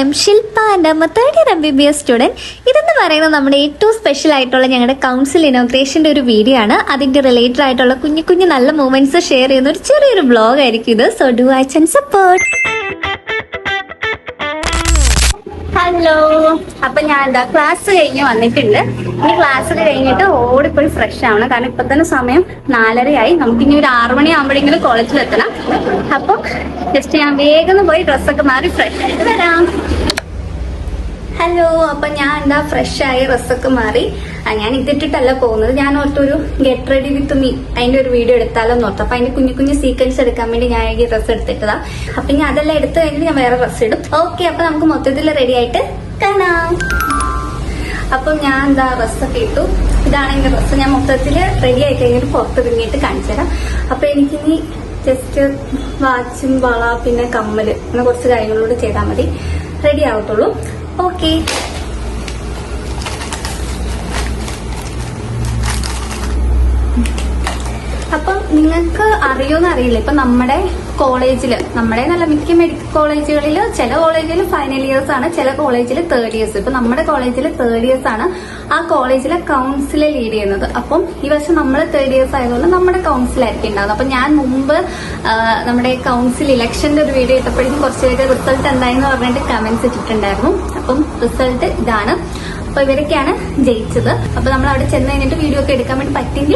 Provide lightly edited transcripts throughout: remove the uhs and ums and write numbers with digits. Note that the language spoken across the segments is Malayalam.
M Shilpa and M third year MBBS student. ഇതെന്ന് പറയുന്നത് നമ്മുടെ ഏറ്റവും സ്പെഷ്യൽ ആയിട്ടുള്ള ഞങ്ങളുടെ കൗൺസിൽ ഇനോഗ്രേഷൻ്റെ ഒരു വീഡിയോ ആണ്. അതിൻ്റെ റിലേറ്റഡ് ആയിട്ടുള്ള കുഞ്ഞു കുഞ്ഞു നല്ല മൂമെന്റ്സ് ഷെയർ ചെയ്യുന്ന ഒരു ചെറിയൊരു ബ്ലോഗ് ആയിരിക്കും ഇത്. So do watch and support. Hello, അപ്പൊ ഞാൻ എന്താ ക്ലാസ് കഴിഞ്ഞ് വന്നിട്ടുണ്ട്. ഇനി ക്ലാസ് കഴിഞ്ഞിട്ട് ഓടിപ്പോയി ഫ്രഷ് ആവണം. കാരണം ഇപ്പൊ തന്നെ സമയം 4:30 നമുക്കിനി ഒരു 6 മണിയാകുമ്പോഴെങ്കിലും കോളേജിൽ എത്തണം. അപ്പൊ ജസ്റ്റ് ഞാൻ വേഗം പോയി ഡ്രസ്സൊക്കെ മാറി ഫ്രഷ് ആയിട്ട് വരാം. ഹലോ, അപ്പൊ ഞാൻ എന്താ ഫ്രഷ് ആയി ഡ്രസ്സൊക്കെ മാറി. ഞാൻ ഇതിട്ടിട്ടല്ല പോകുന്നത്. ഞാൻ ഓർത്തൊരു ഗെറ്റ് റെഡി വിത്ത് മീ അതിന്റെ ഒരു വീഡിയോ എടുത്താലോ നോർത്തു. അപ്പൊ അതിന്റെ കുഞ്ഞു കുഞ്ഞു സീക്വൻസ് എടുക്കാൻ വേണ്ടി ഞാൻ ഈ ഡ്രസ്സ് എടുത്തിട്ടതാ. അപ്പൊ ഞാൻ അതെല്ലാം എടുത്തു കഴിഞ്ഞിട്ട് ഞാൻ വേറെ ഡ്രസ്സ് ഇടും. ഓക്കെ, അപ്പൊ നമുക്ക് മൊത്തത്തിൽ റെഡി ആയിട്ട് കാണാം. അപ്പം ഞാൻ എന്താ ഡ്രസ്സൊക്കെ ഇട്ടു. ഇതാണ് എന്റെ ഡ്രസ്സ്. ഞാൻ മൊത്തത്തിൽ റെഡി ആയി കഴിഞ്ഞിട്ട് പുറത്ത് ഇറങ്ങിയിട്ട് കാണിച്ചു തരാം. അപ്പൊ എനിക്കിനി ജസ്റ്റ് വാച്ചും വള പിന്നെ കമ്മല് അങ്ങനെ കുറച്ച് കാര്യങ്ങളോട് ചെയ്താൽ മതി, റെഡി ആവത്തുള്ളൂ. ഓക്കെ, അപ്പം നിങ്ങൾക്ക് അറിയോന്ന് അറിയില്ല, ഇപ്പൊ നമ്മുടെ കോളേജില്, നമ്മുടെ നല്ല മിക്ക മെഡിക്കൽ കോളേജുകളിൽ, ചില കോളേജിൽ ഫൈനൽ ഇയേഴ്സ് ആണ്, ചില കോളേജിൽ തേർഡ് ഇയേഴ്സ്. ഇപ്പൊ നമ്മുടെ കോളേജിൽ തേർഡ് ഇയേഴ്സ് ആണ് ആ കോളേജിലെ കൗൺസിലെ ലീഡ് ചെയ്യുന്നത്. അപ്പം ഈ വർഷം നമ്മൾ തേർഡ് ഇയേഴ്സ് ആയതുകൊണ്ട് നമ്മുടെ കൗൺസിലായിരിക്കും ഉണ്ടാകുന്നത്. അപ്പൊ ഞാൻ മുമ്പ് നമ്മുടെ കൗൺസിൽ ഇലക്ഷന്റെ ഒരു വീഡിയോ ഇട്ടപ്പോഴേക്കും കുറച്ച് പേര് റിസൾട്ട് എന്തായെന്ന് പറഞ്ഞിട്ട് കമന്റ്സ് ഇട്ടിട്ടുണ്ടായിരുന്നു. അപ്പം റിസൾട്ട് ഇതാണ്. അപ്പൊ ഇവരൊക്കെയാണ് ജയിച്ചത്. അപ്പൊ നമ്മൾ അവിടെ ചെന്ന് കഴിഞ്ഞിട്ട് വീഡിയോ ഒക്കെ എടുക്കാൻ വേണ്ടി പറ്റെങ്കിൽ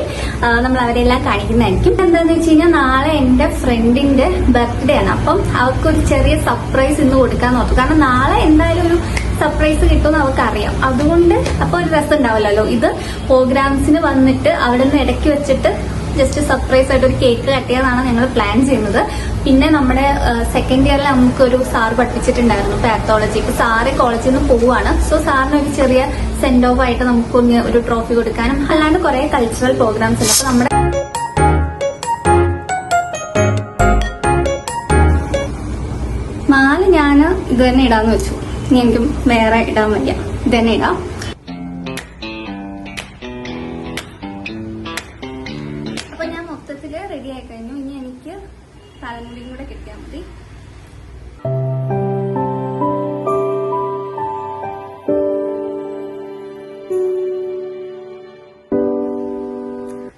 നമ്മൾ അവരെല്ലാം കാണിക്കുന്നതായിരിക്കും. എന്താന്ന് വെച്ച് കഴിഞ്ഞാൽ നാളെ എന്റെ ഫ്രണ്ടിന്റെ ബർത്ത്ഡേ ആണ്. അപ്പം അവർക്കൊരു ചെറിയ സർപ്രൈസ് ഇന്ന് കൊടുക്കാൻ ഓർത്തു. കാരണം നാളെ എന്തായാലും ഒരു സർപ്രൈസ് കിട്ടുമെന്ന് അവർക്ക് അറിയാം. അതുകൊണ്ട് അപ്പൊ ഒരു രസം ഉണ്ടാവില്ലല്ലോ. ഇത് പ്രോഗ്രാംസിന് വന്നിട്ട് അവിടെ നിന്ന് ഇടയ്ക്ക് വെച്ചിട്ട് ജസ്റ്റ് സർപ്രൈസ് ആയിട്ട് ഒരു കേക്ക് കട്ട് ചെയ്യാനാണ് ഞങ്ങൾ പ്ലാൻ ചെയ്യുന്നത്. പിന്നെ നമ്മുടെ സെക്കൻഡ് ഇയറിൽ നമുക്കൊരു സാർ പഠിപ്പിച്ചിട്ടുണ്ടായിരുന്നു പാത്തോളജി. ഇപ്പൊ സാറ് കോളേജിൽ നിന്ന് പോവുകയാണ്. സോ സാറിന് ഒരു ചെറിയ സെൻഡ് ഓഫ് ആയിട്ട് നമുക്കൊന്ന് ഒരു ട്രോഫി കൊടുക്കാനും അല്ലാണ്ട് കുറെ കൾച്ചറൽ പ്രോഗ്രാംസ് ഉണ്ട്. അപ്പൊ നമ്മുടെ മാല ഞാൻ ഇത് തന്നെ ഇടാന്ന് വെച്ചു. ഇനി എനിക്കും വേറെ ഇടാൻ വയ്യ, ഇത് തന്നെ ഇടാം. അപ്പൊ ഞാൻ മൊത്തത്തില് റെഡി ആയി കഴിഞ്ഞു. ഇനി എനിക്ക് തലമുടിയും കൂടെ കിട്ടിയാൽ മതി.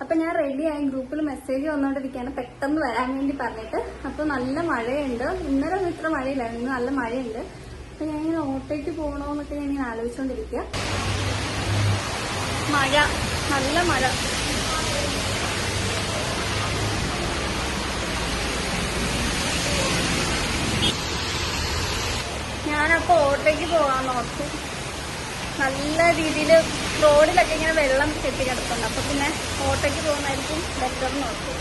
അപ്പൊ ഞാൻ റെഡിയായി. ഗ്രൂപ്പിൽ മെസ്സേജ് വന്നോണ്ടിരിക്കുകയാണ് പെട്ടെന്ന് വരാൻ വേണ്ടി പറഞ്ഞിട്ട്. അപ്പൊ നല്ല മഴയുണ്ട്. ഇന്നലെ ഒന്നും ഇത്ര മഴയില്ലായിരുന്നു, ഇന്ന് നല്ല മഴയുണ്ട്. അപ്പൊ ഞാൻ ഇങ്ങനെ ഓട്ടോയ്ക്ക് പോകണോന്നൊക്കെ ഞാൻ ഇങ്ങനെ ആലോചിച്ചോണ്ടിരിക്കുക. മഴ, നല്ല മഴ. ഞാനപ്പോ ഓട്ടോയ്ക്ക് പോകാൻ ഓർത്തു. നല്ല രീതിയിൽ റോഡിലൊക്കെ ഇങ്ങനെ വെള്ളം കെട്ടി കിടപ്പുണ്ട്. അപ്പൊ പിന്നെ ഓട്ടോയ്ക്ക് പോകുന്നതായിരിക്കും ബെറ്റർ എന്ന് ഓർത്തു.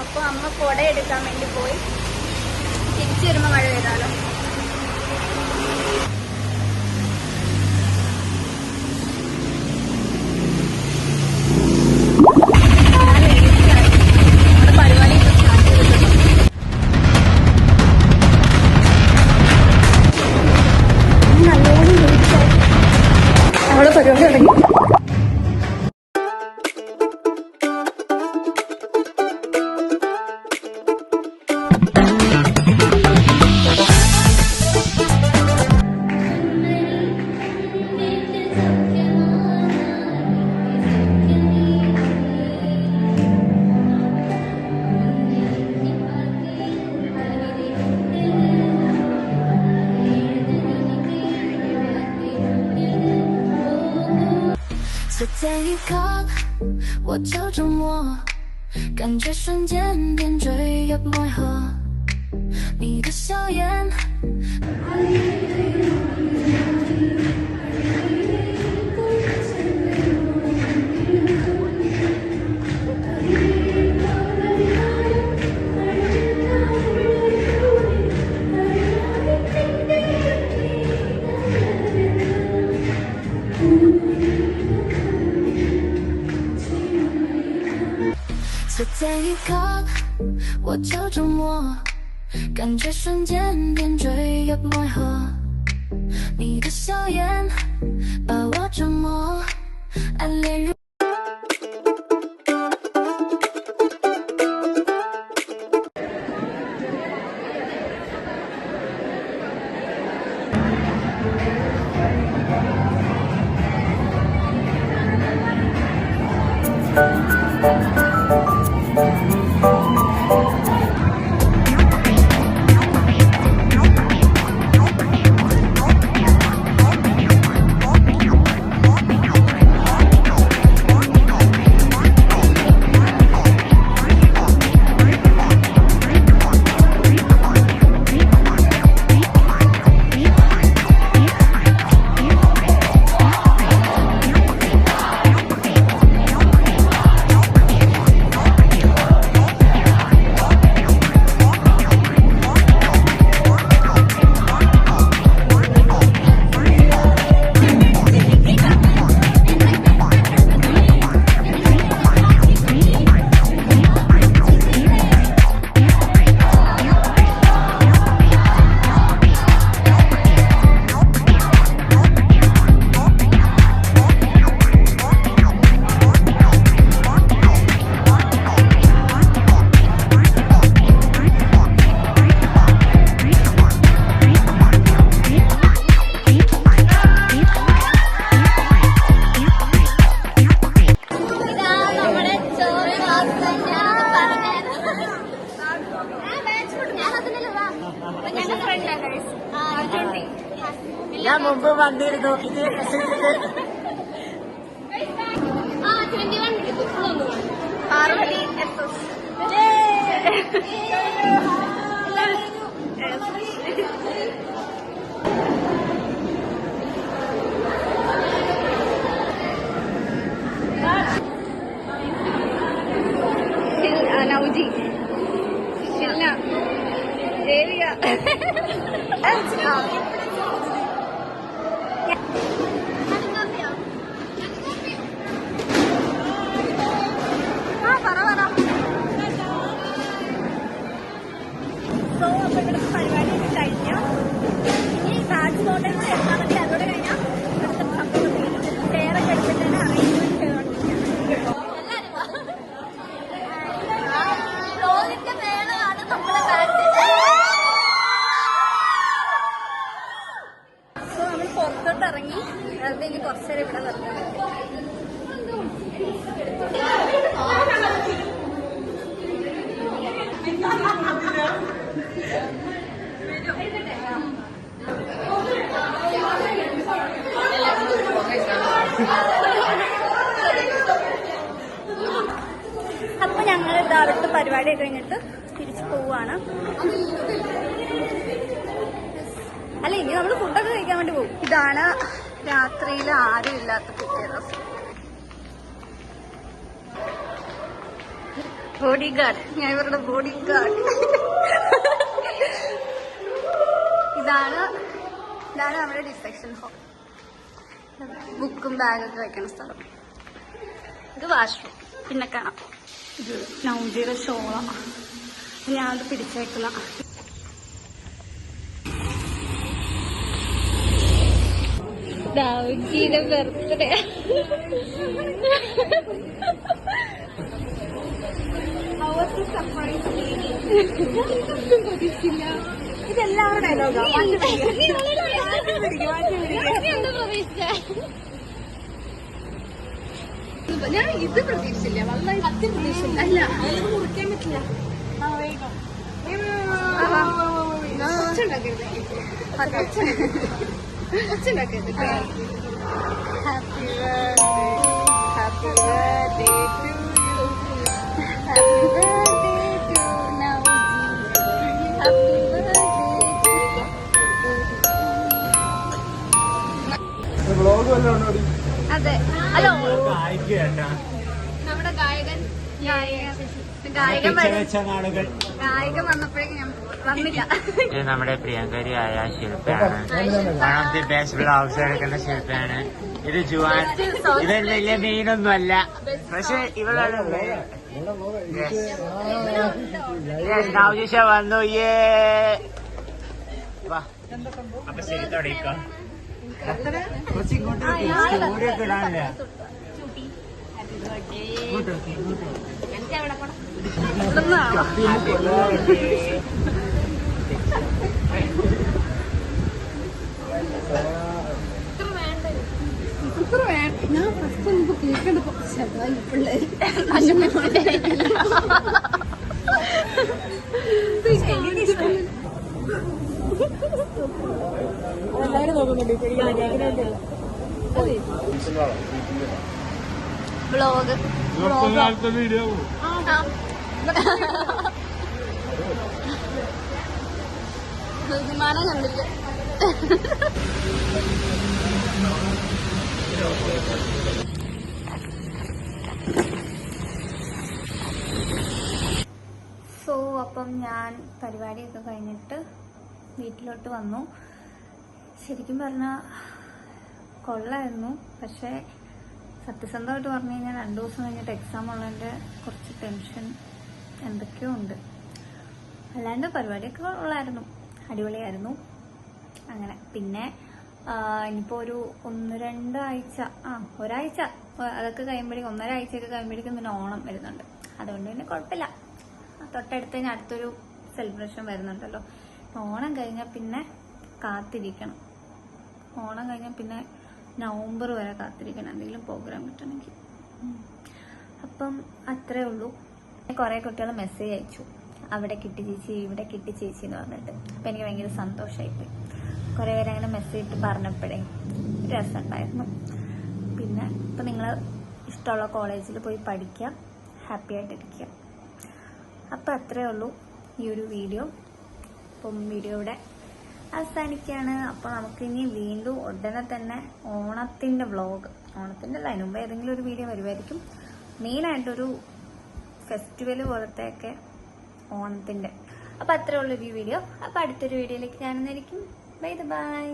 അപ്പൊ അമ്മ കുട എടുക്കാൻ വേണ്ടി പോയി. തിരിച്ചു വരുമ്പോ മഴ പെയ്താലോ.随便一刻，我就沉默，感觉瞬间点缀入爱河。你的笑颜。随便一刻，我就沉默，感觉瞬间点缀入爱河。你的笑颜把我折磨，暗恋如。ഞാൻ മുമ്പ് വന്നിരുന്നു ഇത് പാർവതി നൗജി ഷില്ല ദേവിക പരിപാടിയൊക്കെ കഴിഞ്ഞു. ഇനി താജ് ഹോട്ടലിൽ എത്താണെങ്കിൽ അതോടെ കഴിഞ്ഞാൽ ഇവിടുത്തെ സംഭവത്തിൽ ചെയറൊക്കെ എടുത്തിട്ട് തന്നെ അറേഞ്ച്മെന്റ് ചെയ്തോണ്ടിരിക്കുന്നത്. മേളമാണ് നമ്മുടെ സോ നമ്മൾ പുറത്തോട്ട് ഇറങ്ങി വെറുതെ ഇനി കുറച്ചേരം ഇവിടെ നിർത്തുന്നത്. അപ്പൊ ഞങ്ങൾ അവിടുത്തെ പരിപാടി കഴിഞ്ഞിട്ട് തിരിച്ചു പോവാണ്. അല്ല ഇനി നമ്മൾ ഫുഡൊക്കെ കഴിക്കാൻ വേണ്ടി പോകും. ഇതാണ് രാത്രിയിൽ ആരും ഇല്ലാത്ത പ്രത്യേകത. ബോഡി ഗാർഡ്, ഞാൻ ഇവരുടെ ബോഡി ഗാർഡ്. ഇതാണ് നമ്മുടെ ഡിസ്ട്രക്ഷൻ ഹോൾ. ബുക്കും ബാഗൊക്കെ വെക്കണ സ്ഥലം. ഇത് വാഷ്റൂം. പിന്നെ കാണാം ഇത് നൗജിയുടെ ഷോള. ഞാനത് പിടിച്ചേക്കുന്ന നൗജിയുടെ ബർത്ത്ഡേ. ഇതെല്ലാവരുടെ ഡയലോഗാണ്. ഞാൻ ഇത് പ്രതീക്ഷിച്ചില്ല. വളരെ സത്യം പ്രതീക്ഷിച്ചില്ല. അല്ല മുറിക്കാൻ പറ്റില്ല. ഒച്ചുണ്ടാക്കരുത്. ഒച്ചുണ്ടാക്കരുത്. Happy birthday to you. Happy birthday to നൗജി. Happy birthday. അതെ. ഹലോ നമ്മുടെ ഗായകൻ വന്നപ്പോഴേക്കും ഞാൻ വന്നില്ല. ഇത് നമ്മുടെ പ്രിയങ്കരിയായ ശില്പയാണ്. One of the best blogs എടുക്കുന്ന ശില്പയാണ്. ഇത് ജുവാൻ. ഇത് വലിയ മീനൊന്നും അല്ല, പക്ഷെ ഇവളാണ് നൗജിഷ വന്നു. അപ്പൊ ശരി തുടങ്ങിക്കോ. കുറച്ച് ഇങ്ങോട്ട് സ്റ്റോറിയൊക്കെ ഇടാനില്ല. വ്ളോഗ് വിമാനം കണ്ടില്ല. സോ അപ്പം ഞാൻ പരിപാടിയൊക്കെ കഴിഞ്ഞിട്ട് വീട്ടിലോട്ട് വന്നു. ശരിക്കും പറഞ്ഞാൽ കൊള്ളായിരുന്നു. പക്ഷേ സത്യസന്ധമായിട്ട് പറഞ്ഞു കഴിഞ്ഞാൽ 2 ദിവസം കഴിഞ്ഞിട്ട് എക്സാം ഉള്ളതിൻ്റെ കുറച്ച് ടെൻഷൻ എന്തൊക്കെയോ ഉണ്ട്. അല്ലാണ്ട് പരിപാടിയൊക്കെ ഉള്ളായിരുന്നു, അടിപൊളിയായിരുന്നു. അങ്ങനെ പിന്നെ ഇനിയിപ്പോൾ ഒരു 1-2 ആഴ്ച, ഒരാഴ്ച അതൊക്കെ കഴിയുമ്പോഴേക്കും 1.5 ആഴ്ചയൊക്കെ കഴിയുമ്പോഴേക്കും പിന്നെ ഓണം വരുന്നുണ്ട്. അതുകൊണ്ട് പിന്നെ കുഴപ്പമില്ല. തൊട്ടടുത്ത് തന്നെ അടുത്തൊരു സെലിബ്രേഷൻ വരുന്നുണ്ടല്ലോ. ഓണം കഴിഞ്ഞാൽ പിന്നെ കാത്തിരിക്കണം. ഓണം കഴിഞ്ഞാൽ പിന്നെ നവംബർ വരെ കാത്തിരിക്കണം എന്തെങ്കിലും പ്രോഗ്രാം കിട്ടണമെങ്കിൽ. അപ്പം അത്രേ ഉള്ളൂ. കുറേ കുട്ടികൾ മെസ്സേജ് അയച്ചു, അവിടെ കിട്ടി ചേച്ചി, ഇവിടെ കിട്ടി ചേച്ചി എന്ന് പറഞ്ഞിട്ട്. അപ്പം എനിക്ക് ഭയങ്കര സന്തോഷമായിപ്പോയി. കുറേ പേര് അങ്ങനെ മെസ്സേജ് ഇട്ട് പറഞ്ഞപ്പോഴേ രസമുണ്ടായിരുന്നു. പിന്നെ ഇപ്പം നിങ്ങൾ ഇഷ്ടമുള്ള കോളേജിൽ പോയി പഠിക്കുക, ഹാപ്പി ആയിട്ടിരിക്കുക. അപ്പം അത്രേ ഉള്ളൂ ഈ ഒരു വീഡിയോ. അപ്പം വീഡിയോ ഇവിടെ അവസാനിക്കുകയാണ്. അപ്പോൾ നമുക്കിനി വീണ്ടും ഉടനെ തന്നെ ഓണത്തിൻ്റെ വ്ളോഗ്, ഓണത്തിൻ്റെ അല്ല, അതിന് മുമ്പ് ഏതെങ്കിലും ഒരു വീഡിയോ വരുമായിരിക്കും. മെയിനായിട്ടൊരു ഫെസ്റ്റിവൽ പോലത്തെയൊക്കെ ഓണത്തിൻ്റെ. അപ്പോൾ അത്രേ ഉള്ളൂ ഈ വീഡിയോ. അപ്പോൾ അടുത്തൊരു വീഡിയോയിലേക്ക് കാണുന്നതായിരിക്കും. Bye bye.